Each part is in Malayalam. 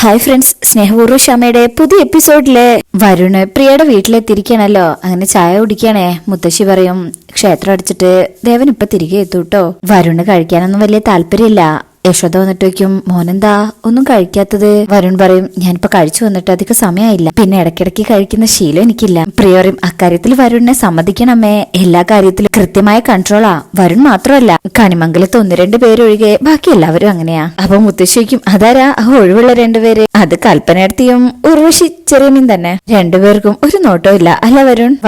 ഹായ് ഫ്രണ്ട്സ്, സ്നേഹപൂർവ്വ ക്ഷമയുടെ പുതിയ എപ്പിസോഡില് വരുണ് പ്രിയയുടെ വീട്ടിലെത്തിരിക്കണല്ലോ. അങ്ങനെ ചായ കുടിക്കണേ. മുത്തശ്ശി പറയും ക്ഷേത്രം അടിച്ചിട്ട് ദേവൻ ഇപ്പൊ തിരികെ എത്തൂട്ടോ. വരുണ് കഴിക്കാനൊന്നും വലിയ താല്പര്യമില്ല. യശോദ വന്നിട്ട് വയ്ക്കും, മോനെന്താ ഒന്നും കഴിക്കാത്തത്? വരുൺ പറയും, ഞാനിപ്പോ കഴിച്ചു വന്നിട്ട് അധികം സമയമായില്ല, പിന്നെ ഇടയ്ക്കിടയ്ക്ക് കഴിക്കുന്ന ശീലം എനിക്കില്ല. പ്രിയ പറയും, അക്കാര്യത്തിൽ വരുണിനെ സമ്മതിക്കണമേ, എല്ലാ കാര്യത്തിലും കൃത്യമായ കൺട്രോളാ. വരുൺ മാത്രമല്ല, കണിമംഗലത്ത് 1-2 പേരൊഴികെ ബാക്കി എല്ലാവരും അങ്ങനെയാ. അപ്പൊ മുത്തശ്ശിക്കും, അതാരാ ആ ഒഴിവുള്ള 2 പേര്? അത് കൽപ്പനയടുത്തിയും ഉർവശി ചെറിയമ്മയും തന്നെ. 2 പേർക്കും ഒരു നോട്ടവും ഇല്ല. അല്ല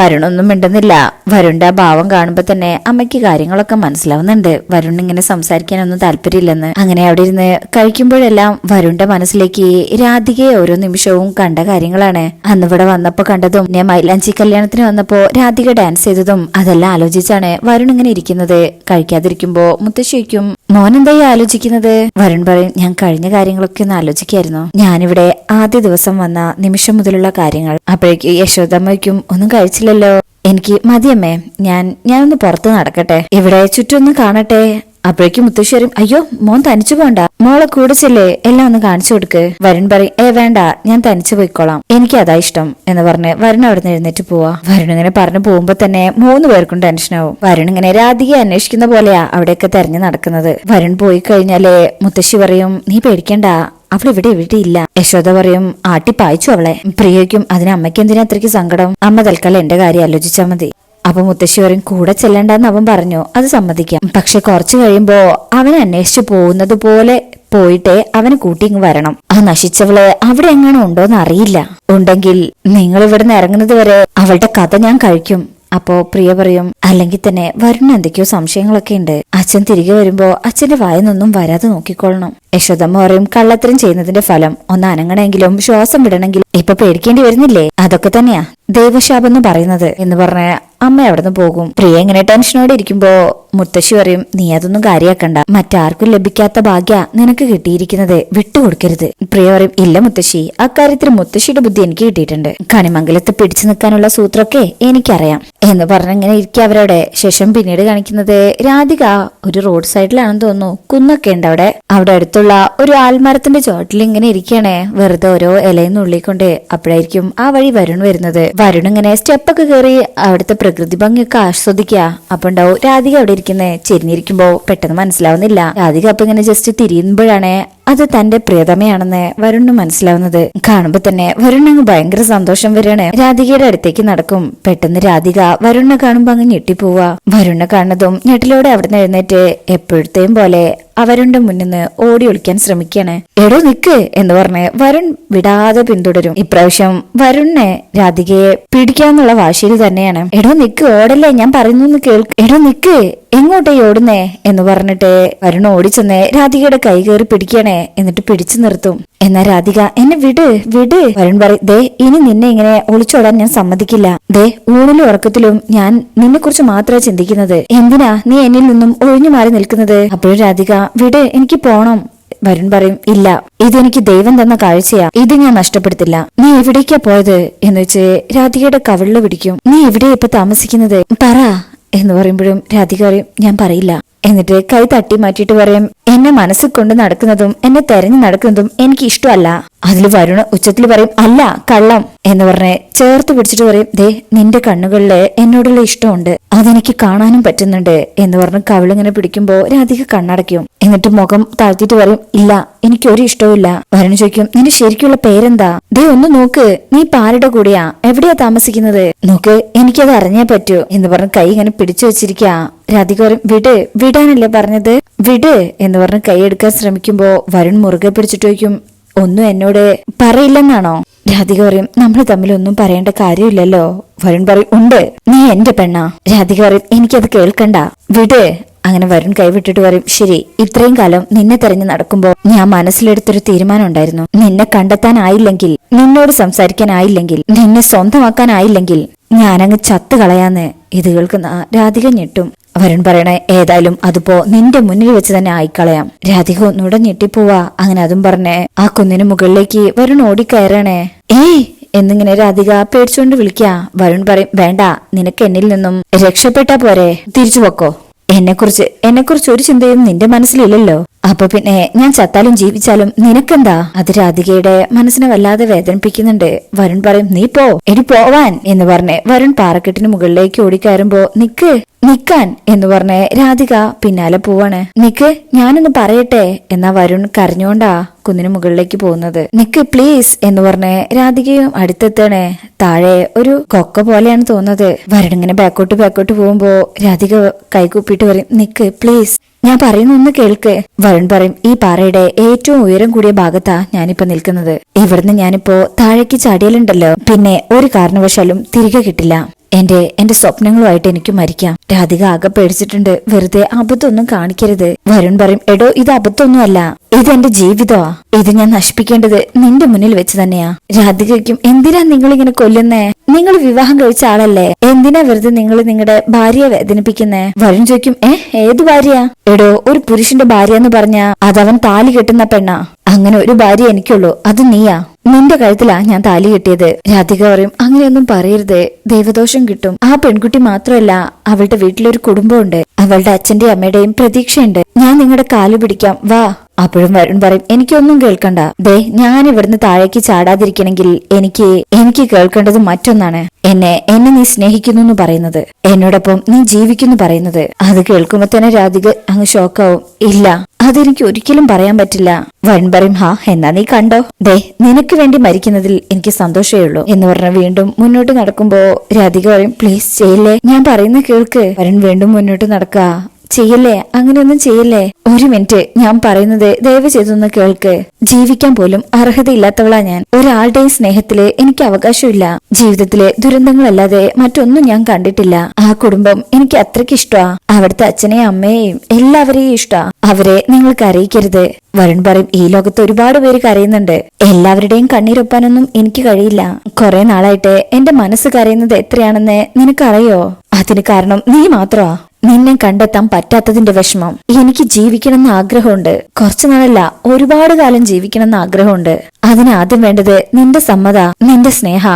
വരുണൊന്നും മിണ്ടുന്നില്ല. വരുണിന്റെ ആ ഭാവം കാണുമ്പോ തന്നെ അമ്മയ്ക്ക് കാര്യങ്ങളൊക്കെ മനസ്സിലാവുന്നുണ്ട്. വരുൺ ഇങ്ങനെ സംസാരിക്കാനൊന്നും താല്പര്യമില്ലെന്ന്. അങ്ങനെ അവിടെ ഇരുന്ന് കഴിക്കുമ്പോഴെല്ലാം വരുണിന്റെ മനസ്സിലേക്ക് രാധികയെ ഓരോ നിമിഷവും കണ്ട കാര്യങ്ങളാണ്. അന്നിവിടെ വന്നപ്പോ കണ്ടതും, പിന്നെ മൈലാഞ്ചി കല്യാണത്തിന് വന്നപ്പോ രാധിക ഡാൻസ് ചെയ്തതും അതെല്ലാം ആലോചിച്ചാണ് വരുൺ ഇങ്ങനെ ഇരിക്കുന്നത്. കഴിക്കാതിരിക്കുമ്പോ മുത്തശ്ശിക്കും, മോനെന്തായി ആലോചിക്കുന്നത്? വരുൺ പറയും, ഞാൻ കഴിഞ്ഞ കാര്യങ്ങളൊക്കെ ഒന്ന് ആലോചിക്കായിരുന്നു. ഞാനിവിടെ ആദ്യ ദിവസം വന്ന നിമിഷം മുതലുള്ള കാര്യങ്ങൾ. അപ്പോഴേക്ക് യശോദമ്മയ്ക്കും, ഒന്നും കഴിച്ചില്ലല്ലോ, എനിക്ക് മതിയമ്മേ, ഞാനൊന്ന് പുറത്ത് നടക്കട്ടെ, ഇവിടെ ചുറ്റൊന്ന് കാണട്ടെ. അപ്പോഴേക്കും മുത്തശ്ശി പറയും, അയ്യോ മോൻ തനിച്ചു പോണ്ട, മോളെ കൂടിച്ചില്ലേ, എല്ലാം ഒന്ന് കാണിച്ചു കൊടുക്ക്. വരുൺ പറയും, വേണ്ട, ഞാൻ തനിച്ചു പോയിക്കോളാം, എനിക്ക് അതാ ഇഷ്ടം എന്ന് പറഞ്ഞ് വരുൺ അവിടെ നിന്ന് എഴുന്നേറ്റ് പോവാ. വരുൺ ഇങ്ങനെ പറഞ്ഞു പോകുമ്പോ തന്നെ 3 പേർക്കും ടെൻഷനാവും. വരുൺ ഇങ്ങനെ രാധികയെ അന്വേഷിക്കുന്ന പോലെയാ അവിടെയൊക്കെ തെരഞ്ഞു നടക്കുന്നത്. വരുൺ പോയി കഴിഞ്ഞാലേ മുത്തശ്ശി പറയും, നീ പേടിക്കണ്ട, അവളിവിടെ ഇല്ല. യശോദ പറയും, ആട്ടിപ്പായിച്ചു അവളെ. പ്രിയയ്ക്കും, അതിന് അമ്മയ്ക്ക് എന്തിനാ അത്രയ്ക്ക് സങ്കടം? അമ്മ തൽക്കാലം എന്റെ കാര്യം ആലോചിച്ചാ മതി. അപ്പൊ മുത്തശ്ശി പറയും, കൂടെ ചെല്ലണ്ടെന്ന് അവൻ പറഞ്ഞു, അത് സമ്മതിക്കാം, പക്ഷെ കുറച്ചു കഴിയുമ്പോ അവനെ അന്വേഷിച്ചു പോകുന്നത് പോലെ പോയിട്ടേ അവന് കൂട്ടി ഇങ്ങ് വരണം. ആ നശിച്ചവള് അവിടെ എങ്ങനെ ഉണ്ടോന്ന് അറിയില്ല. ഉണ്ടെങ്കിൽ നിങ്ങൾ ഇവിടുന്ന് ഇറങ്ങുന്നത് വരെ അവളുടെ കഥ ഞാൻ കഴിക്കും. അപ്പോ പ്രിയ പറയും, അല്ലെങ്കിൽ തന്നെ വരുന്ന എന്തൊക്കെയോ സംശയങ്ങളൊക്കെ ഉണ്ട്. അച്ഛൻ തിരികെ വരുമ്പോ അച്ഛന്റെ വായനൊന്നും വരാതെ നോക്കിക്കൊള്ളണം. യശോദമ്മ പറയും, കള്ളത്തരം ചെയ്യുന്നതിന്റെ ഫലം ഒന്ന് അനങ്ങണമെങ്കിലും ശ്വാസം വിടണമെങ്കിലും ഇപ്പൊ പേടിക്കേണ്ടി വരുന്നില്ലേ? അതൊക്കെ തന്നെയാ ദൈവശാപം എന്ന് പറയുന്നത് എന്ന് പറഞ്ഞ അമ്മ അവിടുന്ന് പോകും. പ്രിയ ഇങ്ങനെ ടെൻഷനോടെ ഇരിക്കുമ്പോ മുത്തശ്ശി പറയും, നീ അതൊന്നും കാര്യാക്കണ്ട, മറ്റാർക്കും ലഭിക്കാത്ത ഭാഗ്യ നിനക്ക് കിട്ടിയിരിക്കുന്നത്, വിട്ടുകൊടുക്കരുത്. പ്രിയ പറയും, ഇല്ല മുത്തശ്ശി, അക്കാര്യത്തിൽ മുത്തശ്ശിയുടെ ബുദ്ധി എനിക്ക് കിട്ടിയിട്ടുണ്ട്. കണിമംഗലത്ത് പിടിച്ചു നിൽക്കാനുള്ള സൂത്രമൊക്കെ എനിക്കറിയാം എന്ന് പറഞ്ഞിങ്ങനെ ഇരിക്കുക അവരവിടെ. ശേഷം പിന്നീട് കാണിക്കുന്നത് രാധിക ഒരു റോഡ് സൈഡിലാണെന്ന് തോന്നുന്നു, കുന്നൊക്കെ ഉണ്ട് അവിടെ അടുത്തുള്ള ഒരു ആൽമരത്തിന്റെ ചോട്ടിൽ ഇങ്ങനെ ഇരിക്കണേ, വെറുതെ ഓരോ ഇലയും നുള്ളിക്കൊണ്ട്. അപ്പോഴായിരിക്കും ആ വഴി വരുൺ വരുന്നത്. വരുൺ ഇങ്ങനെ സ്റ്റെപ്പൊക്കെ കയറി അവിടുത്തെ പ്രകൃതി ഭംഗിയൊക്കെ ആസ്വദിക്കുക. അപ്പൊ ഉണ്ടാവും രാധിക അവിടെ ഇരിക്കുന്നേ. ചെരിഞ്ഞിരിക്കുമ്പോ പെട്ടെന്ന് മനസ്സിലാവുന്നില്ല. രാധിക അപ്പൊ ഇങ്ങനെ ജസ്റ്റ് തിരിയുമ്പോഴാണ് അത് തന്റെ പ്രിയതമയാണെന്ന് വരുണിന് മനസ്സിലാവുന്നത്. കാണുമ്പോ തന്നെ വരുണിന് ഭയങ്കര സന്തോഷം വരികയാണ്. രാധികയുടെ അടുത്തേക്ക് നടക്കും. പെട്ടെന്ന് രാധിക വരുണിനെ കാണുമ്പോ അങ്ങ് ഞെട്ടിപ്പോവാ. വരുണിനെ കാണുന്നതും ഞെട്ടിലോടെ അവിടുന്ന് എഴുന്നേറ്റ് എപ്പോഴത്തെയും പോലെ അവരുടെ മുന്നിൽ നിന്ന് ഓടി ഒളിക്കാൻ ശ്രമിക്കാണ്. എടോ നിക്ക് എന്ന് പറഞ്ഞ് വരുൺ വിടാതെ പിന്തുടരും. ഇപ്രാവശ്യം വരുണിനെ രാധികയെ പിടിക്കാന്നുള്ള വാശിയിൽ തന്നെയാണ്. എടോ നിക്ക്, ഓടല്ലേ, ഞാൻ പറയുന്നു കേൾക്ക്. എടോ നിക്ക്, എങ്ങോട്ടേ ഓടുന്നേ എന്ന് പറഞ്ഞിട്ട് വരുൺ ഓടിച്ചെന്ന് രാധികയുടെ കൈ കയറി പിടിക്കണേ. എന്നിട്ട് പിടിച്ചു നിർത്തും. എന്നാ രാധിക, എന്നെ വിട്. വരുൺ പറയും, ദേ ഇനി നിന്നെ ഇങ്ങനെ ഒളിച്ചോടാൻ ഞാൻ സമ്മതിക്കില്ല. ദേ ഊണിലും ഉറക്കത്തിലും ഞാൻ നിന്നെ കുറിച്ച് മാത്രമേ ചിന്തിക്കുന്നത്. എന്തിനാ നീ എന്നിൽ നിന്നും ഒഴിഞ്ഞു മാറി നിൽക്കുന്നത്? അപ്പോഴും രാധിക, വിട്, എനിക്ക് പോണം. വരുൺ പറയും, ഇല്ല, ഇതെനിക്ക് ദൈവം തന്ന കാഴ്ചയാ, ഇത് ഞാൻ നഷ്ടപ്പെടുത്തില്ല. നീ എവിടേക്കാ പോയത് എന്ന് വെച്ച് രാധികയുടെ കവിളില് പിടിക്കും. നീ എവിടെയാ ഇപ്പൊ താമസിക്കുന്നത്, പറ എന്ന് പറയുമ്പോഴും രാധിക പറയും, ഞാൻ പറയില്ല. എന്നിട്ട് കൈ തട്ടി മാറ്റിയിട്ട് പറയും, എന്നെ മനസ്സിൽ കൊണ്ട് നടക്കുന്നതും എന്നെ തെരഞ്ഞു നടക്കുന്നതും എനിക്ക് ഇഷ്ടമല്ല. അതിൽ വരുണ ഉച്ചത്തിൽ പറയും, അല്ല കള്ളം എന്ന് പറഞ്ഞ് ചേർത്ത് പിടിച്ചിട്ട് പറയും, ദേ നിന്റെ കണ്ണുകളില് എന്നോടുള്ള ഇഷ്ടമുണ്ട്, അതെനിക്ക് കാണാനും പറ്റുന്നുണ്ട് എന്ന് പറഞ്ഞ് കവിളിങ്ങനെ പിടിക്കുമ്പോ രാധിക കണ്ണടയ്ക്കും. എന്നിട്ട് മുഖം താഴ്ത്തിട്ട് പറയും, ഇല്ല, എനിക്കൊരു ഇഷ്ടവുമില്ല. വരുൺ ചോദിക്കും, നിന്റെ ശരിക്കുള്ള പേരെന്താ? ദേ ഒന്ന് നോക്ക്, നീ പാരുടെ കൂടെയാ, എവിടെയാ താമസിക്കുന്നത്? നോക്ക്, എനിക്കത് അറിഞ്ഞേ പറ്റൂ എന്ന് പറഞ്ഞ് കൈ ഇങ്ങനെ പിടിച്ചു വെച്ചിരിക്ക. രാധിക പറയും, വിടാനല്ലേ പറഞ്ഞത്, വിട് എന്ന് പറഞ്ഞ് കൈ എടുക്കാൻ ശ്രമിക്കുമ്പോ വരുൺ മുറുകെ പിടിച്ചിട്ട് ചോദിക്കും, ഒന്നും എന്നോട് പറയില്ലെന്നാണോ? രാധിക പറയും, നമ്മൾ തമ്മിൽ ഒന്നും പറയേണ്ട കാര്യമില്ലല്ലോ. വരുൺ പറയും, ഉണ്ട്, നീ എന്റെ പെണ്ണാ. രാധിക പറയും, എനിക്കത് കേൾക്കണ്ട, വിട്. അങ്ങനെ വരുൺ കൈവിട്ടിട്ട് പറയും, ശരി, ഇത്രയും കാലം നിന്നെ തെരഞ്ഞു നടക്കുമ്പോ ഞാൻ മനസ്സിലെടുത്തൊരു തീരുമാനം ഉണ്ടായിരുന്നു. നിന്നെ കണ്ടെത്താനായില്ലെങ്കിൽ, നിന്നോട് സംസാരിക്കാനായില്ലെങ്കിൽ, നിന്നെ സ്വന്തമാക്കാനായില്ലെങ്കിൽ ഞാനങ്ങ് ചത്തു കളയാന്ന്. ഇത് കേൾക്കുന്ന രാധിക ഞെട്ടും. വരുൺ പറയണേ, ഏതായാലും അതിപ്പോ നിന്റെ മുന്നിൽ വെച്ച് തന്നെ ആയിക്കളയാം. രാധിക ഒന്നുകൂടെ ഞെട്ടിപ്പോവാ. അങ്ങനെ അതും പറഞ്ഞേ ആ കുന്നിന് മുകളിലേക്ക് വരുൺ ഓടിക്കയറണേ. എന്നിങ്ങനെ രാധിക പേടിച്ചുകൊണ്ട് വിളിക്കാ. വരുൺ പറയും, വേണ്ട, നിനക്ക് എന്നിൽ നിന്നും രക്ഷപ്പെട്ടാ പോരെ, തിരിച്ചു പൊക്കോ. എന്നെക്കുറിച്ച് ഒരു ചിന്തയും നിന്റെ മനസ്സിലില്ലല്ലോ. അപ്പൊ പിന്നെ ഞാൻ ചത്താലും ജീവിച്ചാലും നിനക്കെന്താ? അത് രാധികയുടെ മനസ്സിനെ വല്ലാതെ വേദനിപ്പിക്കുന്നുണ്ട്. വരുൺ പറയും, നീ പോ, എടി പോവാൻ എന്ന് പറഞ്ഞ് വരുൺ പാറക്കെട്ടിന് മുകളിലേക്ക് ഓടിക്കയറുമ്പോ നിക്കാൻ എന്ന് പറഞ്ഞ് രാധിക പിന്നാലെ പോവാണ്. നിക്ക്, ഞാനൊന്ന് പറയട്ടെ എന്നാ വരുൺ കരഞ്ഞോണ്ടാ കുന്നിന് മുകളിലേക്ക് പോകുന്നത്. നിക്ക് പ്ലീസ് എന്ന് പറഞ്ഞ് രാധികയും അടുത്തെത്തണേ. താഴെ ഒരു കൊക്ക പോലെയാണ് തോന്നുന്നത്. വരുൺ ഇങ്ങനെ ബാക്കോട്ട് പോകുമ്പോ രാധിക കൈകൂപ്പിട്ട് പറയും, നിക്ക് പ്ലീസ്, ഞാൻ പറയുന്ന ഒന്ന് കേൾക്ക്. വരുൺ പറയും, ഈ പാറയുടെ ഏറ്റവും ഉയരം കൂടിയ ഭാഗത്താ ഞാനിപ്പോ നിൽക്കുന്നത്. ഇവിടുന്ന് ഞാനിപ്പോ താഴേക്ക് ചാടിയാലുണ്ടല്ലോ, പിന്നെ ഒരു കാരണവശാലും തിരികെ കിട്ടില്ല. എന്റെ സ്വപ്നങ്ങളുമായിട്ട് എനിക്ക് മരിക്കാം. രാധിക ആകെ പേടിച്ചിട്ടുണ്ട്. വെറുതെ അബദ്ധമൊന്നും കാണിക്കരുത്. വരുൺ പറയും, എടോ ഇത് അബദ്ധമൊന്നുമല്ല, ഇതെന്റെ ജീവിതമാ. ഇത് ഞാൻ നശിപ്പിക്കേണ്ടത് നിന്റെ മുന്നിൽ വെച്ച് തന്നെയാ. രാധികയ്ക്കും എന്തിനാ നിങ്ങൾ ഇങ്ങനെ കൊല്ലുന്നേ? നിങ്ങൾ വിവാഹം കഴിച്ച ആളല്ലേ, എന്തിനാ വെറുതെ നിങ്ങൾ നിങ്ങളുടെ ഭാര്യയെ വേദനിപ്പിക്കുന്നേ? വരുൺ ചോദിക്കും, ഏത് ഭാര്യ? എടോ, ഒരു പുരുഷന്റെ ഭാര്യ എന്ന് പറഞ്ഞാ അതവൻ താലി കെട്ടുന്ന പെണ്ണാ. അങ്ങനെ ഒരു ഭാര്യ എനിക്കുള്ളൂ, അത് നീയാ. നിന്റെ കഴുത്തിലാ ഞാൻ താലി കെട്ടിയത്. രാധിക പറയും, അങ്ങനെയൊന്നും പറയരുത്, ദൈവദോഷം കിട്ടും. ആ പെൺകുട്ടി മാത്രമല്ല, അവളുടെ വീട്ടിലൊരു കുടുംബമുണ്ട്. അവളുടെ അച്ഛന്റെയും അമ്മയുടെയും പ്രതീക്ഷയുണ്ട്. ഞാൻ നിങ്ങളുടെ കാല് പിടിക്കാം, വാ. അപ്പോഴും വരുൺ പറയും, എനിക്കൊന്നും കേൾക്കണ്ട. ദേ, ഞാൻ ഇവിടുന്ന് താഴേക്ക് ചാടാതിരിക്കണമെങ്കിൽ എനിക്ക് കേൾക്കേണ്ടത് മറ്റൊന്നാണ്. എന്നെ നീ സ്നേഹിക്കുന്നു എന്ന് പറയുന്നത്, എന്നോടൊപ്പം നീ ജീവിക്കുന്നു പറയുന്നത്. അത് കേൾക്കുമ്പോ തന്നെ രാധിക അങ്ങ് ഷോക്കാവും. ഇല്ല, അതെനിക്ക് ഒരിക്കലും പറയാൻ പറ്റില്ല. വരുൺ പറയും, എന്നാ നീ കണ്ടോ, ദേ നിനക്ക് വേണ്ടി മരിക്കുന്നതിൽ എനിക്ക് സന്തോഷമേ ഉള്ളൂ എന്ന് പറഞ്ഞ വീണ്ടും മുന്നോട്ട് നടക്കുമ്പോ രാധിക പറയും, പ്ലീസ് ചെയ്യില്ലേ, ഞാൻ പറയുന്ന കേൾക്ക്. വരുൺ വീണ്ടും മുന്നോട്ട് നടക്കാ. ചെയ്യല്ലേ, അങ്ങനെയൊന്നും ചെയ്യല്ലേ. ഒരു മിനിറ്റ്, ഞാൻ പറയുന്നത് ദയവ് ചെയ്തൊന്ന് കേൾക്ക്. ജീവിക്കാൻ പോലും അർഹതയില്ലാത്തവളാ ഞാൻ. ഒരാളുടെയും സ്നേഹത്തില് എനിക്ക് അവകാശമില്ല. ജീവിതത്തിലെ ദുരന്തങ്ങളല്ലാതെ മറ്റൊന്നും ഞാൻ കണ്ടിട്ടില്ല. ആ കുടുംബം എനിക്ക് അത്രയ്ക്ക് ഇഷ്ടമാ. അവിടുത്തെ അച്ഛനെയും അമ്മയെയും എല്ലാവരെയും ഇഷ്ടാ. അവരെ നിങ്ങൾക്ക് അറിയിക്കരുത്. വരുൺ പറയും, ഈ ലോകത്ത് ഒരുപാട് പേര് കരയുന്നുണ്ട്. എല്ലാവരുടെയും കണ്ണീരൊപ്പാനൊന്നും എനിക്ക് കഴിയില്ല. കുറെ നാളായിട്ട് എന്റെ മനസ്സ് കരയുന്നത് എത്രയാണെന്ന് നിനക്കറിയോ? അതിന് കാരണം നീ മാത്രമാ. നിന്നെ കണ്ടെത്താൻ പറ്റാത്തതിന്റെ വിഷമം. എനിക്ക് ജീവിക്കണമെന്ന് ആഗ്രഹമുണ്ട്. കുറച്ചു നാളല്ല, ഒരുപാട് കാലം ജീവിക്കണമെന്ന് ആഗ്രഹമുണ്ട്. അതിനാദ്യം വേണ്ടത് നിന്റെ സമ്മത, നിന്റെ സ്നേഹ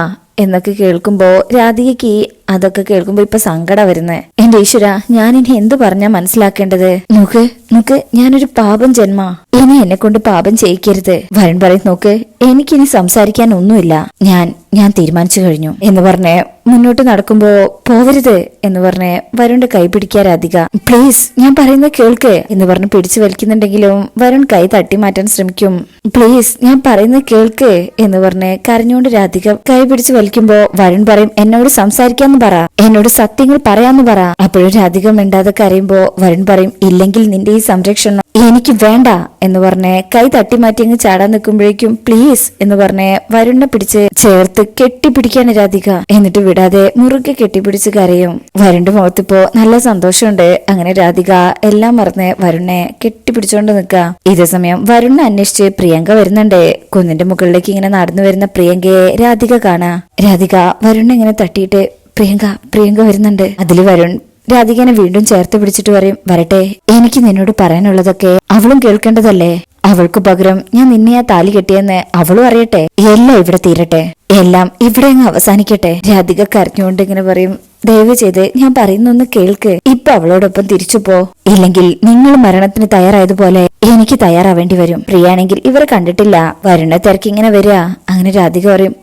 എന്നൊക്കെ കേൾക്കുമ്പോ രാധികയ്ക്ക് അതൊക്കെ കേൾക്കുമ്പോ ഇപ്പൊ സങ്കടം വരുന്നേ. എന്റെ ഈശ്വര, ഞാൻ ഇനി എന്ത് പറഞ്ഞാ മനസ്സിലാക്കേണ്ടത്? നോക്ക് ഞാനൊരു പാപം ജന്മ, ഇനി എന്നെ കൊണ്ട് പാപം ചെയ്യിക്കരുത്. വരുൺ പറയും, നോക്ക് എനിക്കിനി സംസാരിക്കാൻ ഒന്നുമില്ല. ഞാൻ തീരുമാനിച്ചു കഴിഞ്ഞു എന്ന് പറഞ്ഞ് മുന്നോട്ട് നടക്കുമ്പോ പോവരുത് എന്ന് പറഞ്ഞ് വരുണിന്റെ കൈ പിടിക്കാ രാധിക. പ്ലീസ്, ഞാൻ പറയുന്നത് കേൾക്ക് എന്ന് പറഞ്ഞ് പിടിച്ചു വലിക്കുന്നുണ്ടെങ്കിലും വരുൺ കൈ തട്ടി മാറ്റാൻ ശ്രമിക്കും. പ്ലീസ്, ഞാൻ പറയുന്നത് കേൾക്ക് എന്ന് പറഞ്ഞ് കരഞ്ഞുകൊണ്ട് രാധിക കൈ പിടിച്ചു വലിക്കുമ്പോ വരുൺ പറയും, എന്നോട് സംസാരിക്കാന്ന് പറ, എന്നോട് സത്യങ്ങൾ പറയാന്ന് പറ. അപ്പോഴും രാധിക മിണ്ടാതെ കരയുമ്പോ വരുൺ പറയും, ഇല്ലെങ്കിൽ നിന്റെ ഈ സംരക്ഷണം എനിക്ക് വേണ്ട എന്ന് പറഞ്ഞ് കൈ തട്ടി മാറ്റി അങ്ങ് ചാടാൻ നിൽക്കുമ്പോഴേക്കും പ്ലീസ് എന്ന് പറഞ്ഞ് വരുണിനെ പിടിച്ച് ചേർത്ത് കെട്ടിപ്പിടിക്കാണ് രാധിക. എന്നിട്ട് വിടാതെ മുറുകെ കെട്ടിപ്പിടിച്ച് കരയും. വരുണിന്റെ മുഖത്തിപ്പോ നല്ല സന്തോഷമുണ്ട്. അങ്ങനെ രാധിക എല്ലാം മറന്ന് വരുണിനെ കെട്ടിപ്പിടിച്ചോണ്ട് നിൽക്കുക. ഇതേ സമയം വരുണിനെ അന്വേഷിച്ച് പ്രിയങ്ക വരുന്നുണ്ട്. കുന്നിന്റെ മുകളിലേക്ക് ഇങ്ങനെ നടന്നു വരുന്ന പ്രിയങ്കയെ രാധിക കാണാ. രാധിക വരുണിനെ ഇങ്ങനെ തട്ടിയിട്ട് പ്രിയങ്ക വരുന്നുണ്ട്. അതില് വരുൺ രാധികനെ വീണ്ടും ചേർത്ത് പിടിച്ചിട്ട് പറയും, വരട്ടെ, എനിക്ക് നിന്നോട് പറയാനുള്ളതൊക്കെ അവളും കേൾക്കേണ്ടതല്ലേ. അവൾക്ക് പകരം ഞാൻ നിന്നെയാ താലി കെട്ടിയെന്ന് അവളും അറിയട്ടെ. എല്ലാം ഇവിടെ തീരട്ടെ, എല്ലാം ഇവിടെ അങ്ങ് അവസാനിക്കട്ടെ. രാധിക കരഞ്ഞുകൊണ്ട് ഇങ്ങനെ പറയും, ദയവ് ചെയ്ത് ഞാൻ പറയുന്നൊന്ന് കേൾക്ക്. ഇപ്പൊ അവളോടൊപ്പം തിരിച്ചു പോ, ഇല്ലെങ്കിൽ നിങ്ങൾ മരണത്തിന് തയ്യാറായതുപോലെ എനിക്ക് തയ്യാറാവേണ്ടി വരും. പ്രിയാണെങ്കിൽ ഇവരെ കണ്ടിട്ടില്ല. വരുണ തിരക്കി ഇങ്ങനെ വരിക. അങ്ങനെ രാധിക പറയും,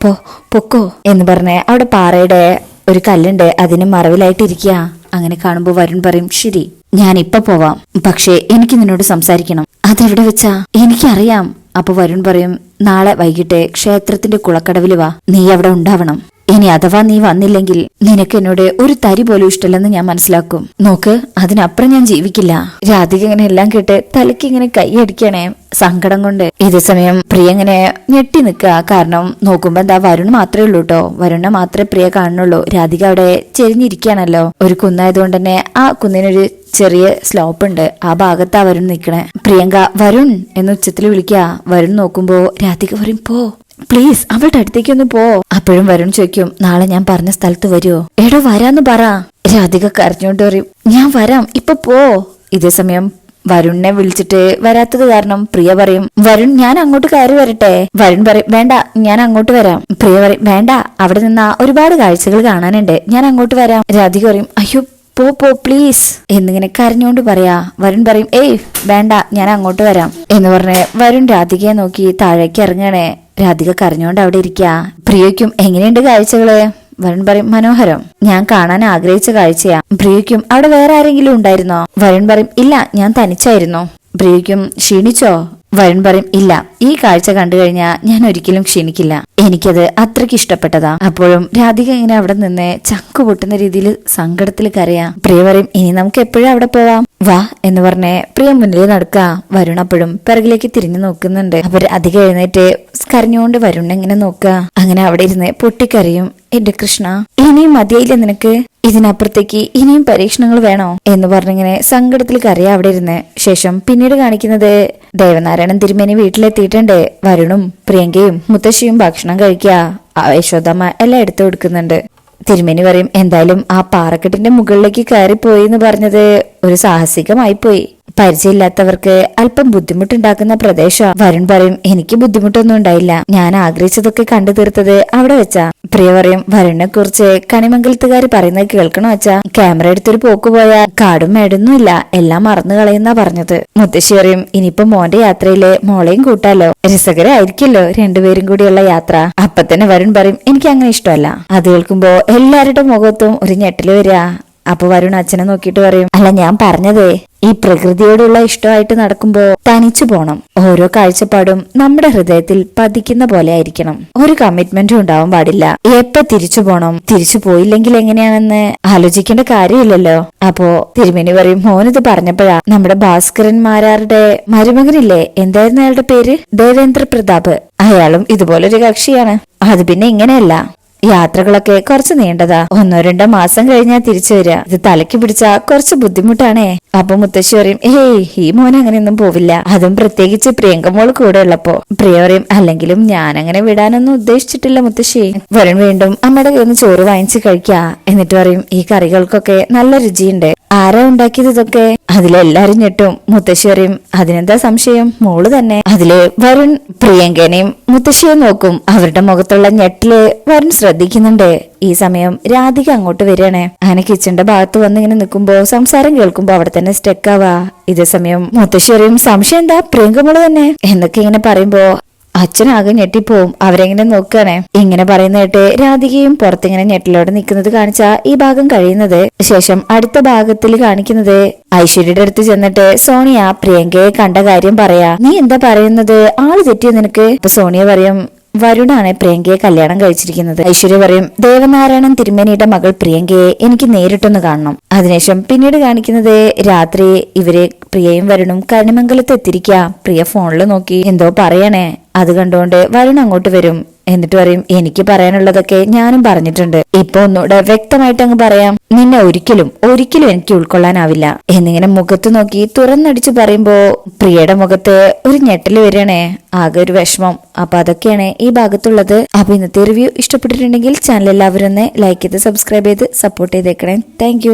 പൊക്കോ എന്ന് പറഞ്ഞ് അവിടെ പാറയുടെ ഒരു കല്ലുണ്ട്, അതിന് മറവിലായിട്ടിരിക്കുക. അങ്ങനെ കാണുമ്പോ വരുൺ പറയും, ശരി ഞാൻ ഇപ്പൊ പോവാം, പക്ഷേ എനിക്ക് നിന്നോട് സംസാരിക്കണം. അതെവിടെ വെച്ചാ? എനിക്കറിയാം. അപ്പൊ വരുൺ പറയും, നാളെ വൈകിട്ട് ക്ഷേത്രത്തിന്റെ കുളക്കടവില് വാ, നീ അവിടെ ഉണ്ടാവണം. ഇനി അഥവാ നീ വന്നില്ലെങ്കിൽ നിനക്ക് എന്നോട് ഒരു തരി പോലും ഇഷ്ടമല്ലെന്ന് ഞാൻ മനസ്സിലാക്കും. നോക്ക്, അതിനപ്പുറം ഞാൻ ജീവിക്കില്ല. രാധിക ഇങ്ങനെ എല്ലാം കേട്ട് തലയ്ക്ക് ഇങ്ങനെ കൈയടിക്കണേ സങ്കടം കൊണ്ട്. ഇതേ സമയം പ്രിയ ഇങ്ങനെ ഞെട്ടി നിൽക്കുക. കാരണം നോക്കുമ്പോ എന്താ വരുൺ മാത്രമേ ഉള്ളൂ കേട്ടോ. വരുണിനെ മാത്രമേ പ്രിയ കാണുന്നുള്ളൂ. രാധിക അവിടെ ചെരിഞ്ഞിരിക്കുകയാണല്ലോ. ഒരു കുന്നായതുകൊണ്ട് തന്നെ ആ കുന്നിനൊരു ചെറിയ സ്ലോപ്പ് ഉണ്ട്. ആ ഭാഗത്താ വരുൺ നിൽക്കണേ. പ്രിയങ്ക വരുൺ എന്ന് ഉച്ചത്തിൽ വിളിക്കുക. വരുൺ നോക്കുമ്പോ രാധിക പറയും, പോ പ്ലീസ്, അവളുടെ അടുത്തേക്കൊന്ന് പോ. അപ്പോഴും വരുൺ ചോദിക്കും, നാളെ ഞാൻ പറഞ്ഞ സ്ഥലത്ത് വരുമോ? എടോ വരാന്ന് പറ. രാധിക കരഞ്ഞോണ്ട് പറയും, ഞാൻ വരാം, ഇപ്പൊ പോ. ഇതേ സമയം വരുണിനെ വിളിച്ചിട്ട് വരാത്തത് കാരണം പ്രിയ പറയും, വരുൺ ഞാൻ അങ്ങോട്ട് കയറി വരട്ടെ? വരുൺ പറയും, വേണ്ട, ഞാൻ അങ്ങോട്ട് വരാം. പ്രിയ പറയും, വേണ്ട, അവിടെ നിന്നാ ഒരുപാട് കാഴ്ചകൾ കാണാനുണ്ട്, ഞാൻ അങ്ങോട്ട് വരാം. രാധിക പറയും, അയ്യോ പോ പ്ലീസ് എന്നിങ്ങനെ കരഞ്ഞോണ്ട് പറയാ. വരുൺ പറയും ഏയ് വേണ്ട, ഞാൻ അങ്ങോട്ട് വരാം എന്ന് പറഞ്ഞ് വരുൺ രാധികയെ നോക്കി താഴേക്ക് ഇറങ്ങണേ. രാധിക കരഞ്ഞോണ്ട് അവിടെ ഇരിക്കാ. പ്രിയയ്ക്കും എങ്ങനെയുണ്ട് കാഴ്ചകള്? വരുൺ പറയും മനോഹരം, ഞാൻ കാണാൻ ആഗ്രഹിച്ച കാഴ്ചയാ. പ്രിയയ്ക്കും അവിടെ വേറെ ആരെങ്കിലും ഉണ്ടായിരുന്നോ? വരുൺ പറയും ഇല്ല, ഞാൻ തനിച്ചായിരുന്നു. പ്രിയയ്ക്കും ക്ഷീണിച്ചോ? വരുൺ പറയും ഇല്ല, ഈ കാഴ്ച കണ്ടു കഴിഞ്ഞാൽ ഞാൻ ഒരിക്കലും ക്ഷീണിക്കില്ല, എനിക്കത് അത്രയ്ക്ക് ഇഷ്ടപ്പെട്ടതാ. അപ്പോഴും രാധിക ഇങ്ങനെ അവിടെ നിന്ന് ചങ്കു പൊട്ടുന്ന രീതിയിൽ സങ്കടത്തിൽ കരയാ. പ്രിയ പറയും ഇനി നമുക്ക് എപ്പോഴും അവിടെ പോവാം, വാ എന്ന് പറഞ്ഞ് പ്രിയ മുന്നിൽ നടക്കാ. വരുൺ അപ്പോഴും പിറകിലേക്ക് തിരിഞ്ഞു നോക്കുന്നുണ്ട്. അപ്പൊ രാധിക എഴുന്നേറ്റ് കരഞ്ഞുകൊണ്ട് വരുൺ ഇങ്ങനെ നോക്കുക. അങ്ങനെ അവിടെ ഇരുന്ന് പൊട്ടിക്കരയും. എന്റെ കൃഷ്ണ, ഇനിയും മതിയായില്ല നിനക്ക്? ഇതിനപ്പുറത്തേക്ക് ഇനിയും പരീക്ഷണങ്ങൾ വേണോ എന്ന് പറഞ്ഞിങ്ങനെ സങ്കടത്തിൽ കരയാ അവിടെ ഇരുന്ന്. ശേഷം പിന്നീട് കാണിക്കുന്നത് ദേവനാരായണൻ തിരുമേനി വീട്ടിലെത്തിയിട്ടുണ്ട്. വരുണും പ്രിയങ്കയും മുത്തശ്ശിയും ഭക്ഷണം കഴിക്കുക. യശോദമ്മ എല്ലാം എടുത്തു കൊടുക്കുന്നുണ്ട്. തിരുമേനി പറയും എന്തായാലും ആ പാറക്കെട്ടിന്റെ മുകളിലേക്ക് കയറിപ്പോയി എന്ന് പറഞ്ഞത് ഒരു സാഹസികമായി പോയി. പരിചയമില്ലാത്തവർക്ക് അല്പം ബുദ്ധിമുട്ടുണ്ടാക്കുന്ന പ്രദേശം. വരുൺ പറയും എനിക്ക് ബുദ്ധിമുട്ടൊന്നും ഉണ്ടായില്ല, ഞാൻ ആഗ്രഹിച്ചതൊക്കെ കണ്ടു തീർത്തത് അവിടെ വെച്ചാ. പ്രിയ പറയും വരുണിനെ കുറിച്ച് കണിമംഗലത്തുകാർ പറയുന്നത് കേൾക്കണോ വെച്ചാ? ക്യാമറ എടുത്തൊരു പോക്ക് പോയാ കാടും മേടൊന്നും ഇല്ല, എല്ലാം മറന്നു കളയുന്ന പറഞ്ഞത്. മുത്തശ്ശി പറയും ഇനിയിപ്പോ മോന്റെ യാത്രയില് മോളെയും കൂട്ടാലോ, രസകരമായിരിക്കല്ലോ രണ്ടുപേരും കൂടിയുള്ള യാത്ര. അപ്പൊ തന്നെ വരുൺ പറയും എനിക്ക് അങ്ങനെ ഇഷ്ടമല്ല. അത് കേൾക്കുമ്പോ എല്ലാവരുടെ മുഖത്തും ഒരു ഞെട്ടല് വരിക. അപ്പൊ വരുൺ അച്ഛനെ നോക്കിയിട്ട് പറയും അല്ല, ഞാൻ പറഞ്ഞതേ ഈ പ്രകൃതിയോടുള്ള ഇഷ്ടമായിട്ട് നടക്കുമ്പോ തനിച്ചു പോണം. ഓരോ കാഴ്ചപ്പാടും നമ്മുടെ ഹൃദയത്തിൽ പതിക്കുന്ന പോലെ ആയിരിക്കണം. ഒരു കമ്മിറ്റ്മെന്റും ഉണ്ടാവാൻ പാടില്ല. എപ്പോ തിരിച്ചു പോണം, തിരിച്ചു പോയില്ലെങ്കിൽ എങ്ങനെയാണെന്ന് ആലോചിക്കേണ്ട കാര്യമില്ലല്ലോ. അപ്പോ തിരുമേനി പറയും മോനിത് പറഞ്ഞപ്പോഴാ നമ്മുടെ ഭാസ്കരൻ മാരാരുടെ മരുമകനില്ലേ, എന്തായിരുന്നു അയാളുടെ പേര്? ദേവേന്ദ്ര പ്രതാപ്. അയാളും ഇതുപോലൊരു കക്ഷിയാണ്. അത് പിന്നെ ഇങ്ങനെയല്ല, യാത്രകളൊക്കെ കുറച്ച് നീണ്ടതാ, 1-2 മാസം കഴിഞ്ഞാൽ തിരിച്ചു വരിക. ഇത് തലയ്ക്ക് പിടിച്ചാ കുറച്ച് ബുദ്ധിമുട്ടാണേ. അപ്പൊ മുത്തശ്ശി പറയും ഏയ് ഈ മോൻ അങ്ങനെയൊന്നും പോവില്ല, അതും പ്രത്യേകിച്ച് പ്രിയങ്കമോൾ കൂടെ ഉള്ളപ്പോ. പ്രിയ പറയും അല്ലെങ്കിലും ഞാൻ അങ്ങനെ വിടാനൊന്നും ഉദ്ദേശിച്ചിട്ടില്ല മുത്തശ്ശി. വരുൺ വീണ്ടും അമ്മയുടെ കയ്യിൽ നിന്ന് ചോറ് വാങ്ങിച്ച് കഴിക്കാ. എന്നിട്ട് പറയും ഈ കറികൾക്കൊക്കെ നല്ല രുചിയുണ്ട്, ആരാ ഉണ്ടാക്കിയത് ഇതൊക്കെ? അതിലെല്ലാരും ഞെട്ടും. മുത്തശ്ശി പറയും അതിനെന്താ സംശയം, മോള് തന്നെ. അതില് വരുൺ പ്രിയങ്കനെയും മുത്തശ്ശിയെ നോക്കും. അവരുടെ മുഖത്തുള്ള ഞെട്ടില് വരുൺ ശ്രദ്ധിക്കുന്നുണ്ട്. ഈ സമയം രാധിക അങ്ങോട്ട് വരികയാണേ. അങ്ങനെ കിച്ചന്റെ ഭാഗത്ത് വന്ന് ഇങ്ങനെ നിൽക്കുമ്പോ സംസാരം കേൾക്കുമ്പോ അവിടെ തന്നെ സ്റ്റെക്കാവാ. ഇതേ സമയം മുത്തശ്ശി പറയും സംശയം എന്താ, പ്രിയങ്കമോള് തന്നെ എന്നൊക്കെ ഇങ്ങനെ പറയുമ്പോ അച്ഛനാകെ ഞെട്ടിപ്പോവും. അവരെങ്ങനെ നോക്കുകയാണേ. ഇങ്ങനെ പറയുന്ന കേട്ട് രാധികയും പുറത്തിങ്ങനെ ഞെട്ടിലോടെ നിൽക്കുന്നത് കാണിച്ചാ ഈ ഭാഗം കഴിയുന്നത്. ശേഷം അടുത്ത ഭാഗത്തിൽ കാണിക്കുന്നത് ഐശ്വര്യയുടെ അടുത്ത് ചെന്നിട്ട് സോണിയ പ്രിയങ്കയെ കണ്ട കാര്യം പറയാ. നീ എന്താ പറയുന്നത്, ആള് തെറ്റിയോ നിനക്ക്? അപ്പൊ സോണിയ പറയും വരുണാണ് പ്രിയങ്കയെ കല്യാണം കഴിച്ചിരിക്കുന്നത്. ഐശ്വര്യ പറയും ദേവനാരായണൻ തിരുമേനിയുടെ മകൾ പ്രിയങ്കയെ എനിക്ക് നേരിട്ടൊന്ന് കാണണം. അതിനുശേഷം പിന്നീട് കാണിക്കുന്നത് രാത്രി ഇവരെ പ്രിയയും വരുണും കണിമംഗലത്ത് എത്തിരിക്കുക. പ്രിയ ഫോണിൽ നോക്കി എന്തോ പറയണേ. അത് കണ്ടുകൊണ്ട് വരുൺ അങ്ങോട്ട് വരും. എന്നിട്ട് പറയും എനിക്ക് പറയാനുള്ളതൊക്കെ ഞാനും പറഞ്ഞിട്ടുണ്ട്, ഇപ്പൊ ഒന്നുകൂടെ വ്യക്തമായിട്ട് അങ്ങ് പറയാം, നിന്നെ ഒരിക്കലും എനിക്ക് ഉൾക്കൊള്ളാനാവില്ല എന്നിങ്ങനെ മുഖത്ത് നോക്കി തുറന്നടിച്ചു പറയുമ്പോ പ്രിയയുടെ മുഖത്ത് ഒരു ഞെട്ടല് വരികയാണേ, ആകെ ഒരു വിഷമം. അപ്പൊ അതൊക്കെയാണ് ഈ ഭാഗത്തുള്ളത്. അപ്പൊ ഇന്നത്തെ റിവ്യൂ ഇഷ്ടപ്പെട്ടിട്ടുണ്ടെങ്കിൽ ചാനൽ എല്ലാവരും ഒന്ന് ലൈക്ക് ചെയ്ത് സബ്സ്ക്രൈബ് ചെയ്ത് സപ്പോർട്ട് ചെയ്തേക്കണേ. താങ്ക്